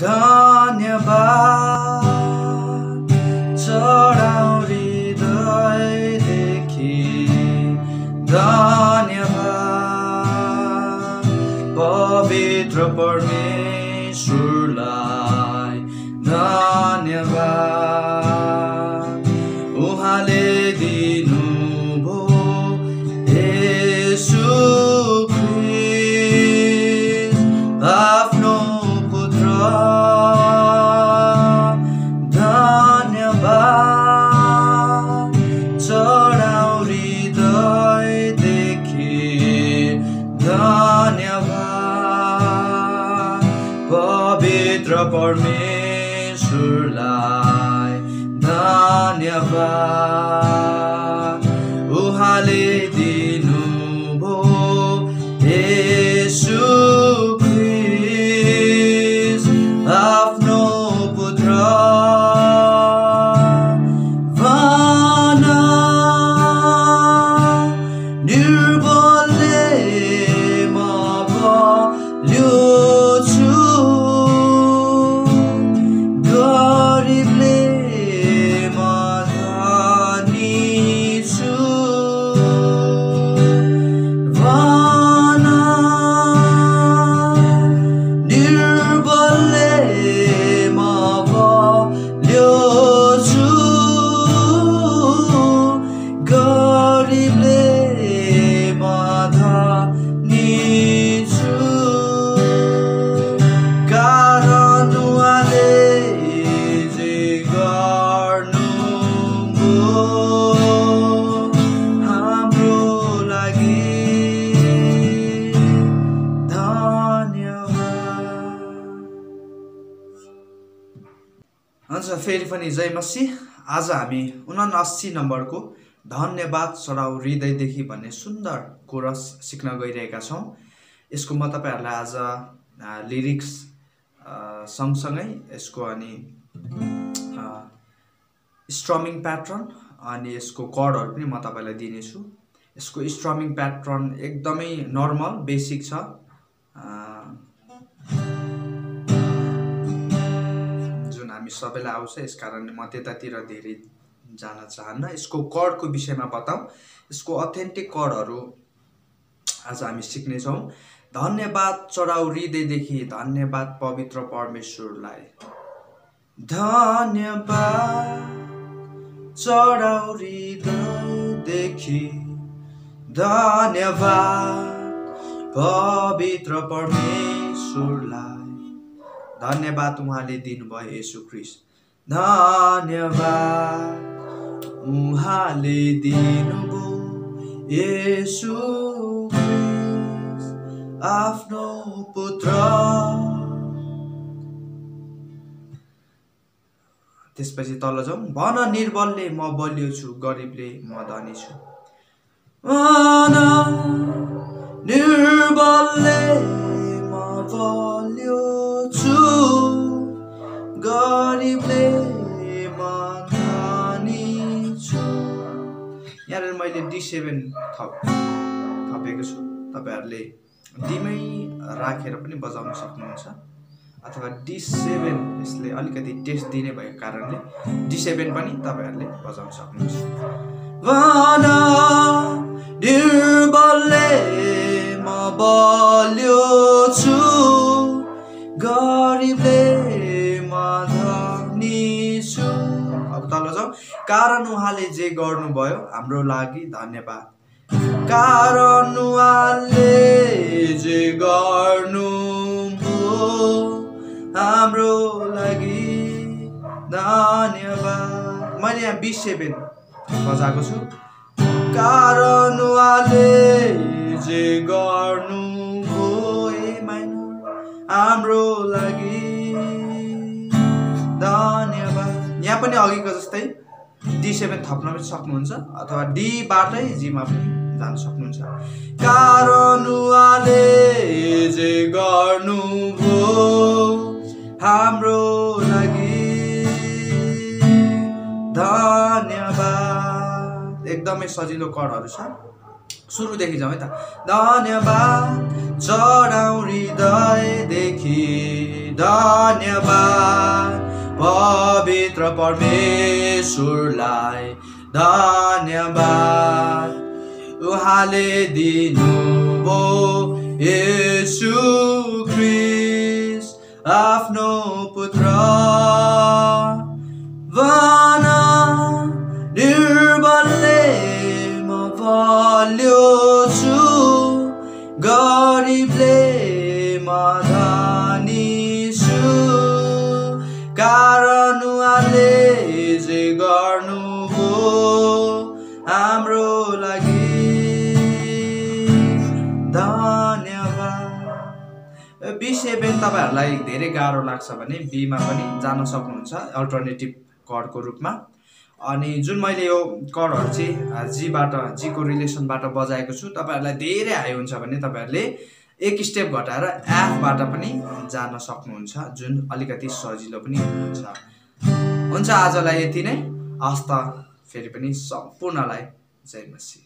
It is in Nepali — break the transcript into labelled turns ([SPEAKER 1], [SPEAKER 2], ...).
[SPEAKER 1] धन्यवाद चढाउ हृदयदेखि धन्यवाद पवित्र परमेश्वरलाई धन्यवाद उहाँले दिनुभयो येशू ख्रीष्ट आफ्नो पुत्र धन्यवाद चढाउ हृदयदेखि धन्यवाद पवित्र परमेश्वरलाई धन्यवाद उहाँले दिनुभयो येशू ख्रीष्ट आफ्नो पुत्र निर्बलले म बलियो हुन्छ फेरि पनि जय मसीह। आज हामी 79 नम्बरको धन्यवाद चढाउ हृदयदेखि भन्ने सुन्दर कोरस सिक्न गइरहेका छौँ। यसको म तपाईहरुलाई आज लिरिक्स सँगसँगै यसको अनि स्ट्रमिङ प्याटर्न अनि यसको कर्डहरु पनि म तपाईलाई दिनेछु। यसको स्ट्रमिङ प्याटर्न एकदमै नर्मल बेसिक छ। हामी सबैलाई आउँछ, यसकारणले म त्यतातिर धेरै जान चाहन्न। यसको कर्डको विषयमा बताऊ। यसको अथेन्टिक कर्डहरु आज हामी सिक्ने छौं। धन्यवाद चढाउ हृदयदेखि धन्यवाद पवित्र परमेश्वरलाई धन्यवाद चढाउ हृदयदेखि धन्यवाद पवित्र परमेश्वरलाई धन्यवाद उहाँले दिनुभयो येशू ख्रीष्ट धन्यवाद उहाँले दिनुभयो येशू ख्रीष्ट आफ्नो पुत्र। त्यसपछि तल जाउँ। भन निर्बलले म बलियो छु, गरिबले म धनी छु। भन निर्बलले म बलियो छु, गरिबले म धनी छु। यहाँ मैले D7 थपेको छु। तपाईहरुले डीमै राखेर पनि बजाउन सक्नुहुन्छ अथवा D7 यसले अलिकति टेस्ट दिने भएको कारणले D7 पनि तपाईहरुले बजाउन सक्नुहुन्छ। भन निर्बलले म बलियो छु, गरिबले म धनी छु। अब तल जाऊ। कारण उहाँले जे गर्नुभयो हाम्रो लागि धन्यवाद। कारण उहाँले जे गर्नुभयो हाम्रो लागि धन्यवाद। मैले यहाँ B7 बजाएको छु। कारण उहाँले जे गर्नुभयो हाम्रो लागि धन्यवाद। यहाँ पनि अघिको जस्तै D7 थप्न पनि सक्नुहुन्छ अथवा D बाटै G मा पनि जान सक्नुहुन्छ। कारण उहाँले जे गर्नुभयो हाम्रो लागि धन्यवाद। एकदमै सजिलो कर्डहरु छ। सुरुदेखि जाउँ है त। धन्यवाद चढाउ हृदयदेखि धन्यवाद पवित्र परमेश्वरलाई धन्यवाद उहाँले दिनुभयो येशू ख्रीष्ट आफ्नो पुत्र भन निर्बलले म बलियो छु गरिबले म धनी छु कारण उहाँले जे गर्नुभयो हाम्रो लागि धन्यवाद। विषय पनि तपाईहरुलाई धेरै गाह्रो लाग्छ भने बीमा पनि जान सक्नुहुन्छ अल्टरनेटिभ कर्डको रूपमा। अनि जुन मैले यो कर्डहरु चाहिँ जीको रिलेसनबाट बजाएको छु तपाईहरुलाई धेरै हाई हुन्छ भने तपाईहरुले एक स्टेप घटाएर एफ बाट पनि जान सक्नुहुन्छ जुन अलिकति सजिलो पनि हुन्छ। आजलाई यति नै। हस्त फेरि पनि सम्पूर्णलाई जय मसी।